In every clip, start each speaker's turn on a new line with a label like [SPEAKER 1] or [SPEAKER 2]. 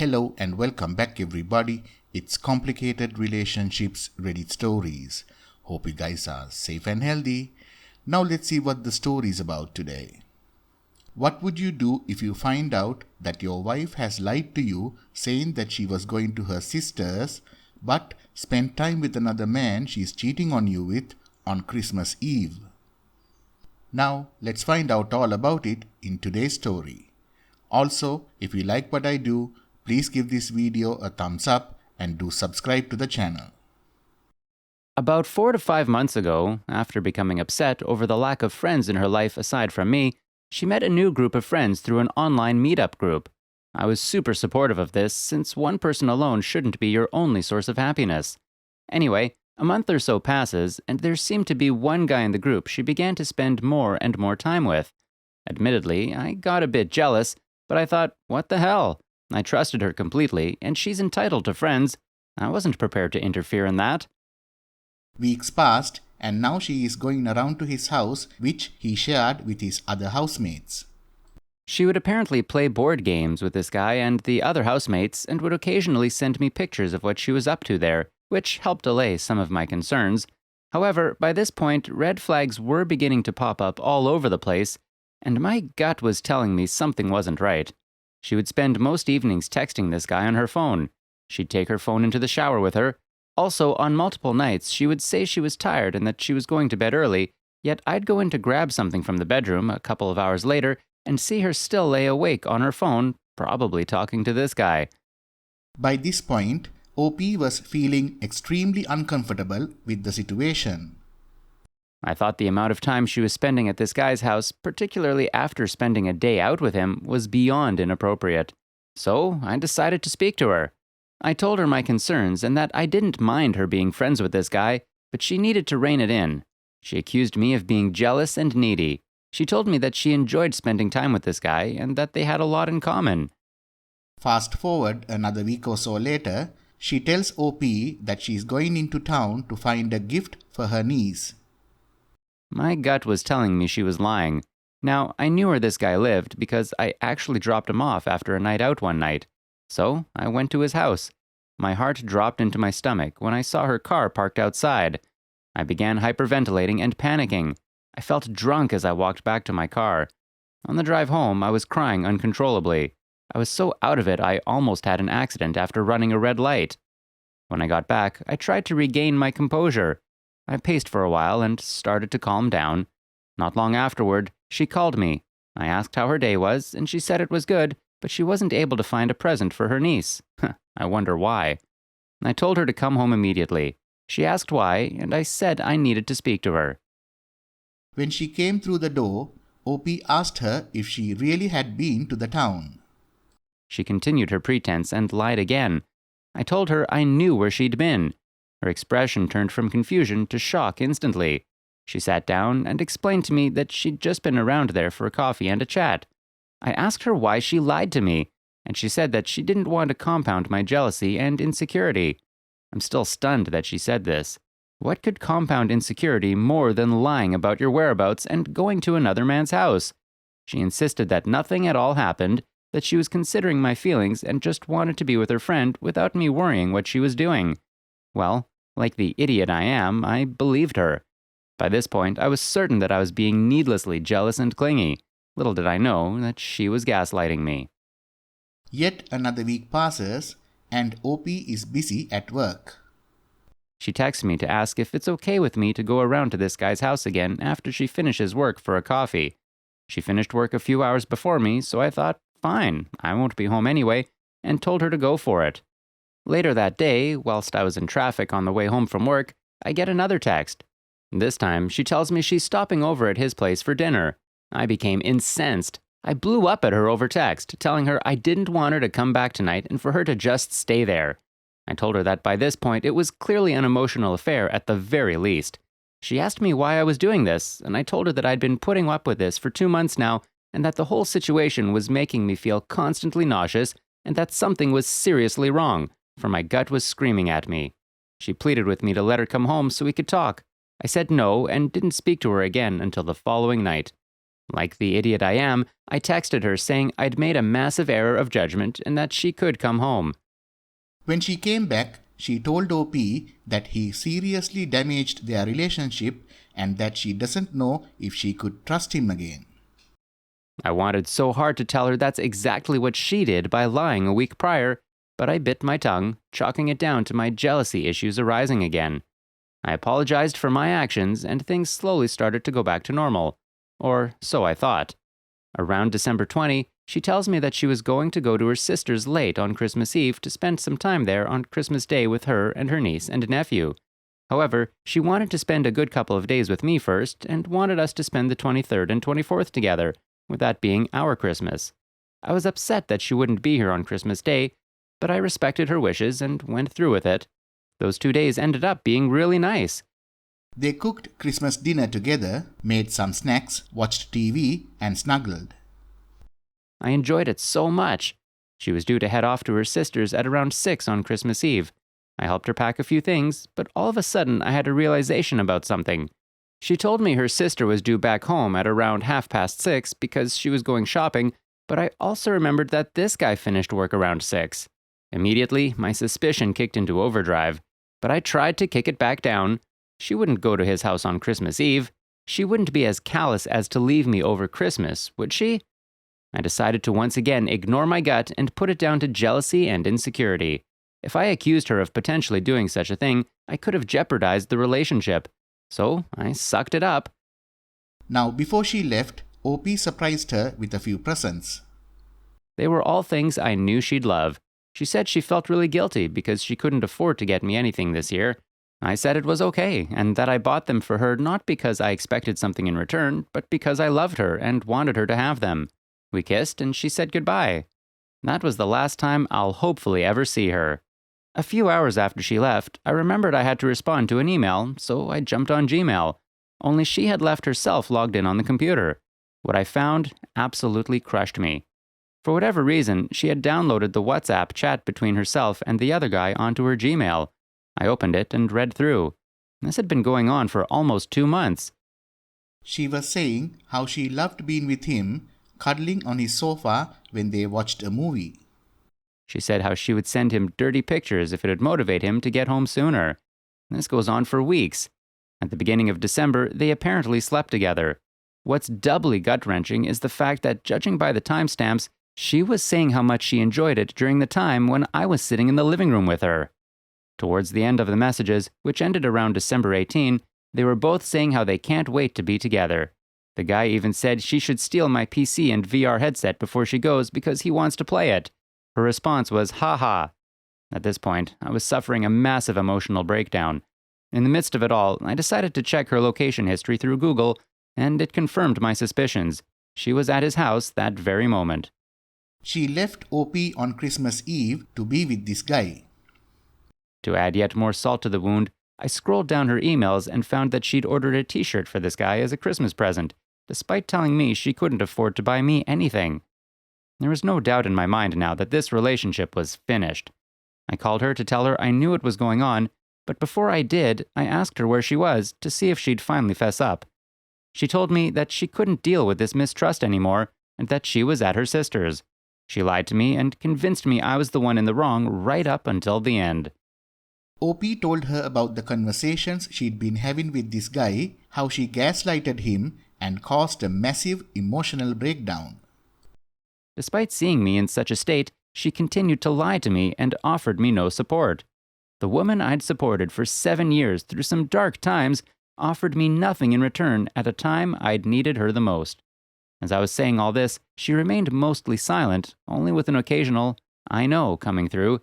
[SPEAKER 1] Hello and welcome back everybody. It's Complicated Relationships Reddit Stories. Hope you guys are safe and healthy. Now let's see what the story is about today. What would you do if you find out that your wife has lied to you saying that she was going to her sister's but spent time with another man she's cheating on you with on Christmas Eve? Now let's find out all about it in today's story. Also, if you like what I do, please give this video a thumbs up and do subscribe to the channel.
[SPEAKER 2] About 4 to 5 months ago, after becoming upset over the lack of friends in her life aside from me, she met a new group of friends through an online meetup group. I was super supportive of this, since one person alone shouldn't be your only source of happiness. Anyway, a month or so passes, and there seemed to be one guy in the group she began to spend more and more time with. Admittedly, I got a bit jealous, but I thought, what the hell? I trusted her completely, and she's entitled to friends. I wasn't prepared to interfere in that.
[SPEAKER 1] Weeks passed, and now she is going around to his house, which he shared with his other housemates.
[SPEAKER 2] She would apparently play board games with this guy and the other housemates, and would occasionally send me pictures of what she was up to there, which helped allay some of my concerns. However, by this point, red flags were beginning to pop up all over the place, and my gut was telling me something wasn't right. She would spend most evenings texting this guy on her phone. She'd take her phone into the shower with her. Also, on multiple nights, she would say she was tired and that she was going to bed early, yet I'd go in to grab something from the bedroom a couple of hours later and see her still lay awake on her phone, probably talking to this guy.
[SPEAKER 1] By this point, OP was feeling extremely uncomfortable with the situation.
[SPEAKER 2] I thought the amount of time she was spending at this guy's house, particularly after spending a day out with him, was beyond inappropriate. So I decided to speak to her. I told her my concerns and that I didn't mind her being friends with this guy, but she needed to rein it in. She accused me of being jealous and needy. She told me that she enjoyed spending time with this guy and that they had a lot in common.
[SPEAKER 1] Fast forward another week or so later, she tells OP that she is going into town to find a gift for her niece.
[SPEAKER 2] My gut was telling me she was lying. Now, I knew where this guy lived because I actually dropped him off after a night out one night. So, I went to his house. My heart dropped into my stomach when I saw her car parked outside. I began hyperventilating and panicking. I felt drunk as I walked back to my car. On the drive home, I was crying uncontrollably. I was so out of it I almost had an accident after running a red light. When I got back, I tried to regain my composure. I paced for a while and started to calm down. Not long afterward, she called me. I asked how her day was, and she said it was good, but she wasn't able to find a present for her niece. I wonder why. I told her to come home immediately. She asked why, and I said I needed to speak to her.
[SPEAKER 1] When she came through the door, OP asked her if she really had been to the town.
[SPEAKER 2] She continued her pretense and lied again. I told her I knew where she'd been. Her expression turned from confusion to shock instantly. She sat down and explained to me that she'd just been around there for a coffee and a chat. I asked her why she lied to me, and she said that she didn't want to compound my jealousy and insecurity. I'm still stunned that she said this. What could compound insecurity more than lying about your whereabouts and going to another man's house? She insisted that nothing at all happened, that she was considering my feelings and just wanted to be with her friend without me worrying what she was doing. Well, like the idiot I am, I believed her. By this point, I was certain that I was being needlessly jealous and clingy. Little did I know that she was gaslighting me.
[SPEAKER 1] Yet another week passes, and OP is busy at work.
[SPEAKER 2] She texts me to ask if it's okay with me to go around to this guy's house again after she finishes work for a coffee. She finished work a few hours before me, so I thought, fine, I won't be home anyway, and told her to go for it. Later that day, whilst I was in traffic on the way home from work, I get another text. This time, she tells me she's stopping over at his place for dinner. I became incensed. I blew up at her over text, telling her I didn't want her to come back tonight and for her to just stay there. I told her that by this point, it was clearly an emotional affair at the very least. She asked me why I was doing this, and I told her that I'd been putting up with this for 2 months now, and that the whole situation was making me feel constantly nauseous, and that something was seriously wrong, for my gut was screaming at me. She pleaded with me to let her come home so we could talk. I said no and didn't speak to her again until the following night. Like the idiot I am, I texted her saying I'd made a massive error of judgment and that she could come home.
[SPEAKER 1] When she came back, she told OP that he seriously damaged their relationship and that she doesn't know if she could trust him again.
[SPEAKER 2] I wanted so hard to tell her that's exactly what she did by lying a week prior, but I bit my tongue, chalking it down to my jealousy issues arising again. I apologized for my actions, and things slowly started to go back to normal. Or so I thought. Around December 20, she tells me that she was going to go to her sister's late on Christmas Eve to spend some time there on Christmas Day with her and her niece and nephew. However, she wanted to spend a good couple of days with me first, and wanted us to spend the 23rd and 24th together, with that being our Christmas. I was upset that she wouldn't be here on Christmas Day, but I respected her wishes and went through with it. Those 2 days ended up being really nice.
[SPEAKER 1] They cooked Christmas dinner together, made some snacks, watched TV, and snuggled.
[SPEAKER 2] I enjoyed it so much. She was due to head off to her sister's at around 6 on Christmas Eve. I helped her pack a few things, but all of a sudden I had a realization about something. She told me her sister was due back home at around 6:30 because she was going shopping, but I also remembered that this guy finished work around 6. Immediately, my suspicion kicked into overdrive, but I tried to kick it back down. She wouldn't go to his house on Christmas Eve. She wouldn't be as callous as to leave me over Christmas, would she? I decided to once again ignore my gut and put it down to jealousy and insecurity. If I accused her of potentially doing such a thing, I could have jeopardized the relationship. So I sucked it up.
[SPEAKER 1] Now, before she left, OP surprised her with a few presents.
[SPEAKER 2] They were all things I knew she'd love. She said she felt really guilty because she couldn't afford to get me anything this year. I said it was okay, and that I bought them for her not because I expected something in return, but because I loved her and wanted her to have them. We kissed, and she said goodbye. That was the last time I'll hopefully ever see her. A few hours after she left, I remembered I had to respond to an email, so I jumped on Gmail. Only she had left herself logged in on the computer. What I found absolutely crushed me. For whatever reason, she had downloaded the WhatsApp chat between herself and the other guy onto her Gmail. I opened it and read through. This had been going on for almost 2 months.
[SPEAKER 1] She was saying how she loved being with him, cuddling on his sofa when they watched a movie.
[SPEAKER 2] She said how she would send him dirty pictures if it would motivate him to get home sooner. This goes on for weeks. At the beginning of December, they apparently slept together. What's doubly gut-wrenching is the fact that, judging by the timestamps, she was saying how much she enjoyed it during the time when I was sitting in the living room with her. Towards the end of the messages, which ended around December 18, they were both saying how they can't wait to be together. The guy even said she should steal my PC and VR headset before she goes because he wants to play it. Her response was, "Ha ha." At this point, I was suffering a massive emotional breakdown. In the midst of it all, I decided to check her location history through Google, and it confirmed my suspicions. She was at his house that very moment.
[SPEAKER 1] She left OP on Christmas Eve to be with this guy.
[SPEAKER 2] To add yet more salt to the wound, I scrolled down her emails and found that she'd ordered a t-shirt for this guy as a Christmas present, despite telling me she couldn't afford to buy me anything. There was no doubt in my mind now that this relationship was finished. I called her to tell her I knew what was going on, but before I did, I asked her where she was to see if she'd finally fess up. She told me that she couldn't deal with this mistrust anymore and that she was at her sister's. She lied to me and convinced me I was the one in the wrong right up until the end.
[SPEAKER 1] OP told her about the conversations she'd been having with this guy, how she gaslighted him and caused a massive emotional breakdown.
[SPEAKER 2] Despite seeing me in such a state, she continued to lie to me and offered me no support. The woman I'd supported for 7 years through some dark times offered me nothing in return at a time I'd needed her the most. As I was saying all this, she remained mostly silent, only with an occasional, "I know," coming through.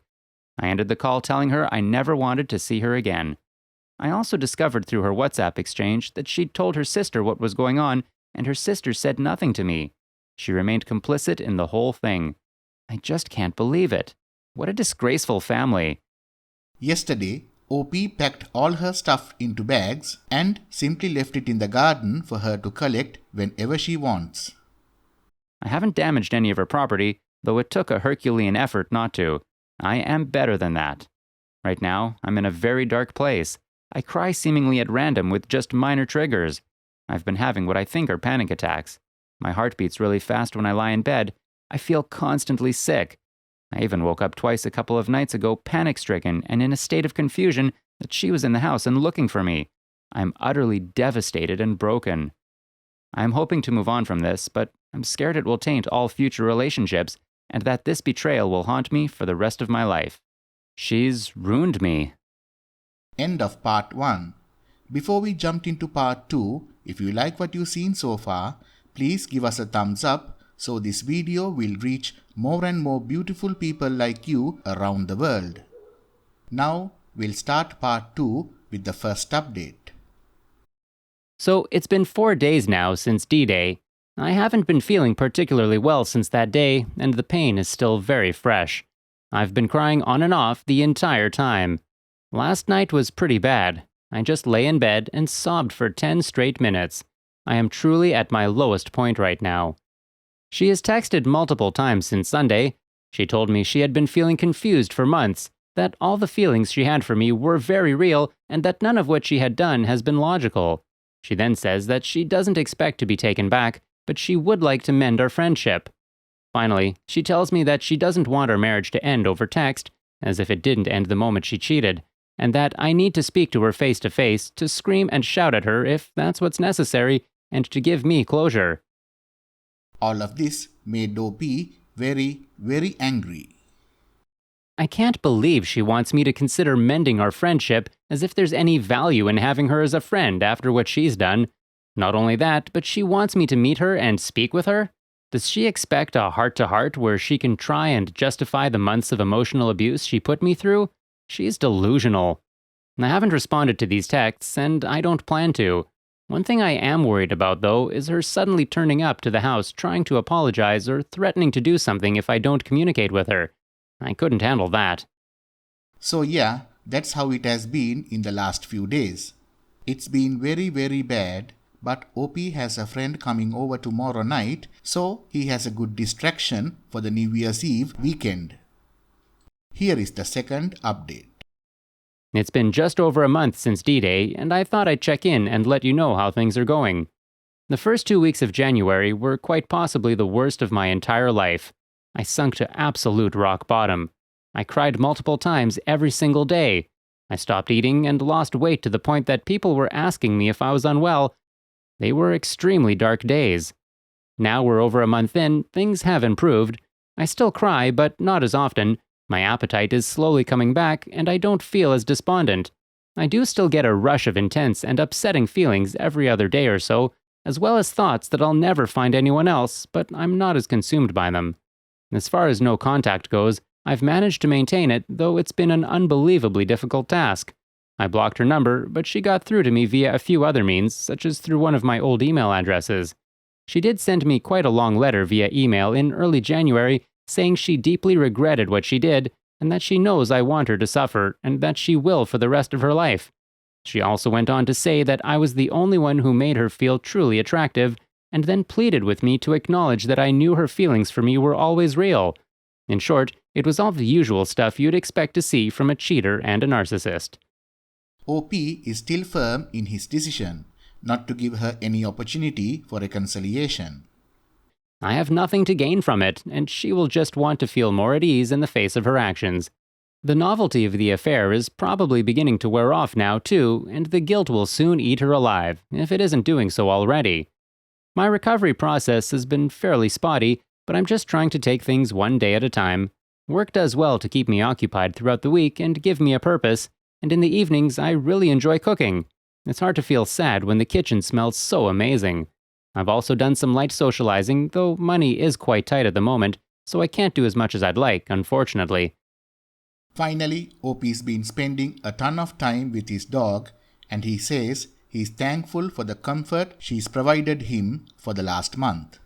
[SPEAKER 2] I ended the call telling her I never wanted to see her again. I also discovered through her WhatsApp exchange that she'd told her sister what was going on, and her sister said nothing to me. She remained complicit in the whole thing. I just can't believe it. What a disgraceful family.
[SPEAKER 1] Yesterday, OP packed all her stuff into bags and simply left it in the garden for her to collect whenever she wants.
[SPEAKER 2] I haven't damaged any of her property, though it took a Herculean effort not to. I am better than that. Right now, I'm in a very dark place. I cry seemingly at random with just minor triggers. I've been having what I think are panic attacks. My heart beats really fast when I lie in bed. I feel constantly sick. I even woke up twice a couple of nights ago, panic-stricken and in a state of confusion that she was in the house and looking for me. I'm utterly devastated and broken. I'm hoping to move on from this, but I'm scared it will taint all future relationships and that this betrayal will haunt me for the rest of my life. She's ruined me.
[SPEAKER 1] End of part 1. Before we jump into part 2, if you like what you've seen so far, please give us a thumbs up so this video will reach more and more beautiful people like you around the world. Now we'll start part 2 with the first update.
[SPEAKER 2] So it's been 4 days now since D-Day. I haven't been feeling particularly well since that day, and the pain is still very fresh. I've been crying on and off the entire time. Last night was pretty bad. I just lay in bed and sobbed for 10 straight minutes. I am truly at my lowest point right now. She has texted multiple times since Sunday. She told me she had been feeling confused for months, that all the feelings she had for me were very real, and that none of what she had done has been logical. She then says that she doesn't expect to be taken back, but she would like to mend our friendship. Finally, she tells me that she doesn't want our marriage to end over text, as if it didn't end the moment she cheated, and that I need to speak to her face to face, to scream and shout at her if that's what's necessary, and to give me closure.
[SPEAKER 1] All of this made OP very, very angry.
[SPEAKER 2] I can't believe she wants me to consider mending our friendship, as if there's any value in having her as a friend after what she's done. Not only that, but she wants me to meet her and speak with her? Does she expect a heart-to-heart where she can try and justify the months of emotional abuse she put me through? She's delusional. I haven't responded to these texts, and I don't plan to. One thing I am worried about, though, is her suddenly turning up to the house trying to apologize or threatening to do something if I don't communicate with her. I couldn't handle that.
[SPEAKER 1] So yeah, that's how it has been in the last few days. It's been very, very bad, but OP has a friend coming over tomorrow night, so he has a good distraction for the New Year's Eve weekend. Here is the second update.
[SPEAKER 2] It's been just over a month since D-Day, and I thought I'd check in and let you know how things are going. The first 2 weeks of January were quite possibly the worst of my entire life. I sunk to absolute rock bottom. I cried multiple times every single day. I stopped eating and lost weight to the point that people were asking me if I was unwell. They were extremely dark days. Now we're over a month in, things have improved. I still cry, but not as often. My appetite is slowly coming back, and I don't feel as despondent. I do still get a rush of intense and upsetting feelings every other day or so, as well as thoughts that I'll never find anyone else, but I'm not as consumed by them. As far as no contact goes, I've managed to maintain it, though it's been an unbelievably difficult task. I blocked her number, but she got through to me via a few other means, such as through one of my old email addresses. She did send me quite a long letter via email in early January, saying she deeply regretted what she did, and that she knows I want her to suffer, and that she will for the rest of her life. She also went on to say that I was the only one who made her feel truly attractive, and then pleaded with me to acknowledge that I knew her feelings for me were always real. In short, it was all the usual stuff you'd expect to see from a cheater and a narcissist.
[SPEAKER 1] OP is still firm in his decision not to give her any opportunity for reconciliation.
[SPEAKER 2] I have nothing to gain from it, and she will just want to feel more at ease in the face of her actions. The novelty of the affair is probably beginning to wear off now, too, and the guilt will soon eat her alive, if it isn't doing so already. My recovery process has been fairly spotty, but I'm just trying to take things one day at a time. Work does well to keep me occupied throughout the week and give me a purpose, and in the evenings I really enjoy cooking. It's hard to feel sad when the kitchen smells so amazing. I've also done some light socializing, though money is quite tight at the moment, so I can't do as much as I'd like, unfortunately.
[SPEAKER 1] Finally, OP's been spending a ton of time with his dog, and he says he's thankful for the comfort she's provided him for the last month.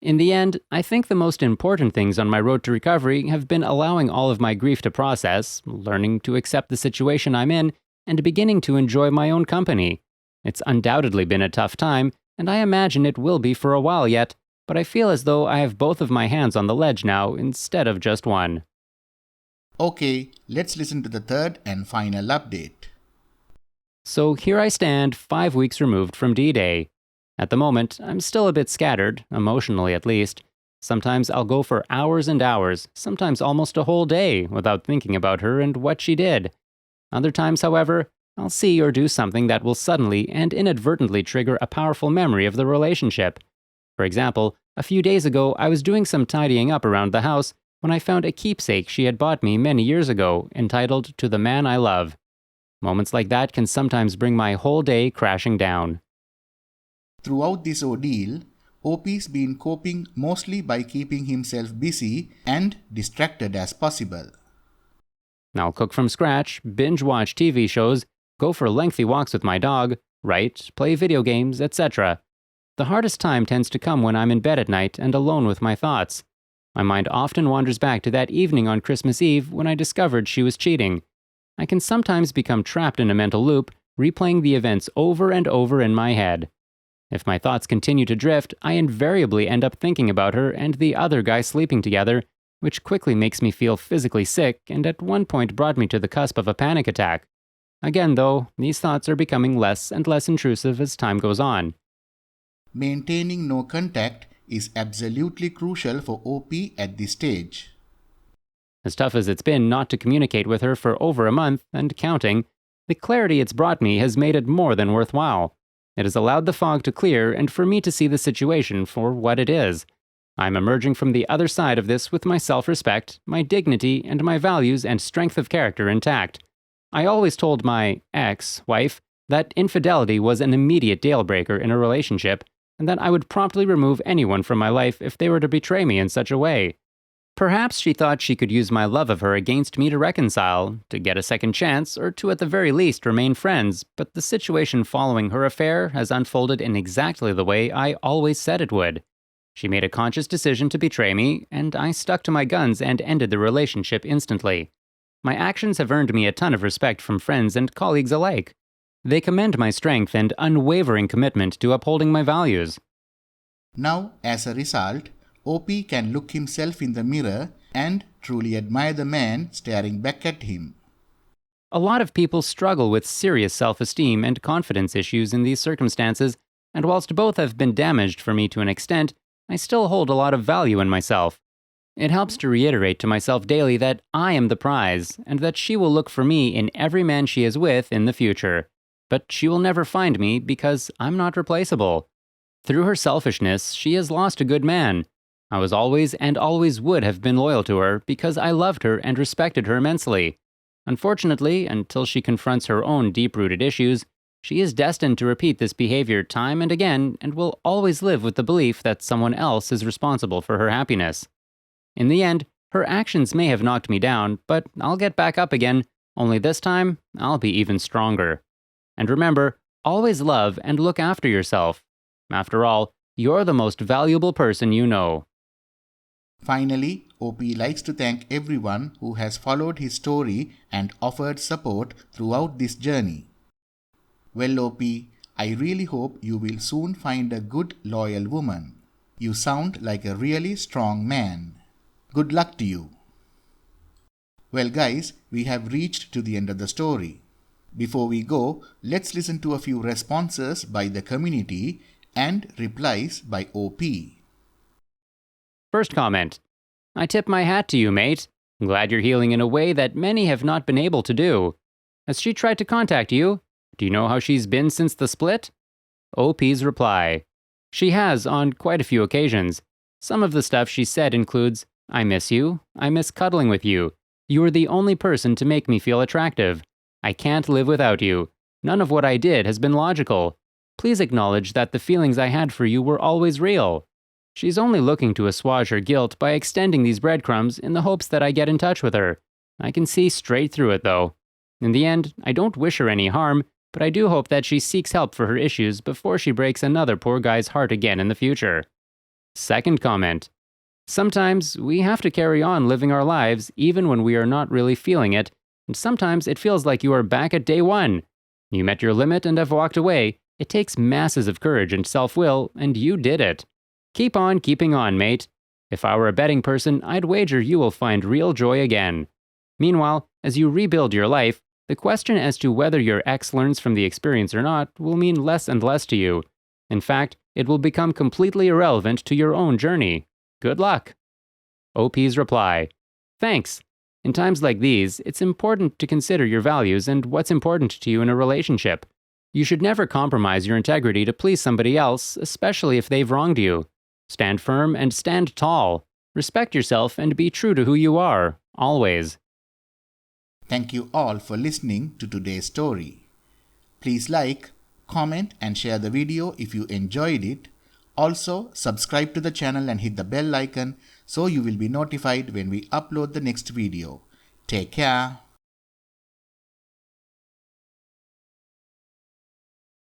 [SPEAKER 2] In the end, I think the most important things on my road to recovery have been allowing all of my grief to process, learning to accept the situation I'm in, and beginning to enjoy my own company. It's undoubtedly been a tough time, and I imagine it will be for a while yet, but I feel as though I have both of my hands on the ledge now instead of just one.
[SPEAKER 1] Okay, let's listen to the third and final update.
[SPEAKER 2] So here I stand, 5 weeks removed from D-Day. At the moment, I'm still a bit scattered, emotionally at least. Sometimes I'll go for hours and hours, sometimes almost a whole day, without thinking about her and what she did. Other times, however, I'll see or do something that will suddenly and inadvertently trigger a powerful memory of the relationship. For example, a few days ago, I was doing some tidying up around the house when I found a keepsake she had bought me many years ago, entitled To the Man I Love. Moments like that can sometimes bring my whole day crashing down.
[SPEAKER 1] Throughout this ordeal, OP's been coping mostly by keeping himself busy and distracted as possible.
[SPEAKER 2] I'll cook from scratch, binge watch TV shows, go for lengthy walks with my dog, write, play video games, etc. The hardest time tends to come when I'm in bed at night and alone with my thoughts. My mind often wanders back to that evening on Christmas Eve when I discovered she was cheating. I can sometimes become trapped in a mental loop, replaying the events over and over in my head. If my thoughts continue to drift, I invariably end up thinking about her and the other guy sleeping together, which quickly makes me feel physically sick and at one point brought me to the cusp of a panic attack. Again, though, these thoughts are becoming less and less intrusive as time goes on.
[SPEAKER 1] Maintaining no contact is absolutely crucial for OP at this stage.
[SPEAKER 2] As tough as it's been not to communicate with her for over a month and counting, the clarity it's brought me has made it more than worthwhile. It has allowed the fog to clear and for me to see the situation for what it is. I'm emerging from the other side of this with my self-respect, my dignity, and my values and strength of character intact. I always told my ex-wife that infidelity was an immediate deal-breaker in a relationship, and that I would promptly remove anyone from my life if they were to betray me in such a way. Perhaps she thought she could use my love of her against me to reconcile, to get a second chance, or to at the very least remain friends, but the situation following her affair has unfolded in exactly the way I always said it would. She made a conscious decision to betray me, and I stuck to my guns and ended the relationship instantly. My actions have earned me a ton of respect from friends and colleagues alike. They commend my strength and unwavering commitment to upholding my values.
[SPEAKER 1] Now, as a result, OP can look himself in the mirror and truly admire the man staring back at him.
[SPEAKER 2] A lot of people struggle with serious self-esteem and confidence issues in these circumstances, and whilst both have been damaged for me to an extent, I still hold a lot of value in myself. It helps to reiterate to myself daily that I am the prize, and that she will look for me in every man she is with in the future. But she will never find me because I'm not replaceable. Through her selfishness, she has lost a good man. I was always and always would have been loyal to her because I loved her and respected her immensely. Unfortunately, until she confronts her own deep-rooted issues, she is destined to repeat this behavior time and again and will always live with the belief that someone else is responsible for her happiness. In the end, her actions may have knocked me down, but I'll get back up again, only this time, I'll be even stronger. And remember, always love and look after yourself. After all, you're the most valuable person you know.
[SPEAKER 1] Finally, OP likes to thank everyone who has followed his story and offered support throughout this journey. Well, OP, I really hope you will soon find a good, loyal woman. You sound like a really strong man. Good luck to you. Well guys, we have reached to the end of the story. Before we go, let's listen to a few responses by the community and replies by OP.
[SPEAKER 2] First comment. I tip my hat to you, mate. I'm glad you're healing in a way that many have not been able to do. Has she tried to contact you? Do you know how she's been since the split? OP's reply. She has on quite a few occasions. Some of the stuff she said includes, I miss you. I miss cuddling with you. You are the only person to make me feel attractive. I can't live without you. None of what I did has been logical. Please acknowledge that the feelings I had for you were always real. She's only looking to assuage her guilt by extending these breadcrumbs in the hopes that I get in touch with her. I can see straight through it, though. In the end, I don't wish her any harm, but I do hope that she seeks help for her issues before she breaks another poor guy's heart again in the future. Second comment. Sometimes we have to carry on living our lives even when we are not really feeling it, and sometimes it feels like you are back at day one. You met your limit and have walked away. It takes masses of courage and self-will, and you did it. Keep on keeping on, mate. If I were a betting person, I'd wager you will find real joy again. Meanwhile, as you rebuild your life, the question as to whether your ex learns from the experience or not will mean less and less to you. In fact, It will become completely irrelevant to your own journey. Good luck. OP's reply: Thanks. In times like these, it's important to consider your values and what's important to you in a relationship. You should never compromise your integrity to please somebody else, especially if they've wronged you. Stand firm and stand tall. Respect yourself and be true to who you are, always.
[SPEAKER 1] Thank you all for listening to today's story. Please like, comment and share the video if you enjoyed it. Also, subscribe to the channel and hit the bell icon so you will be notified when we upload the next video. Take care.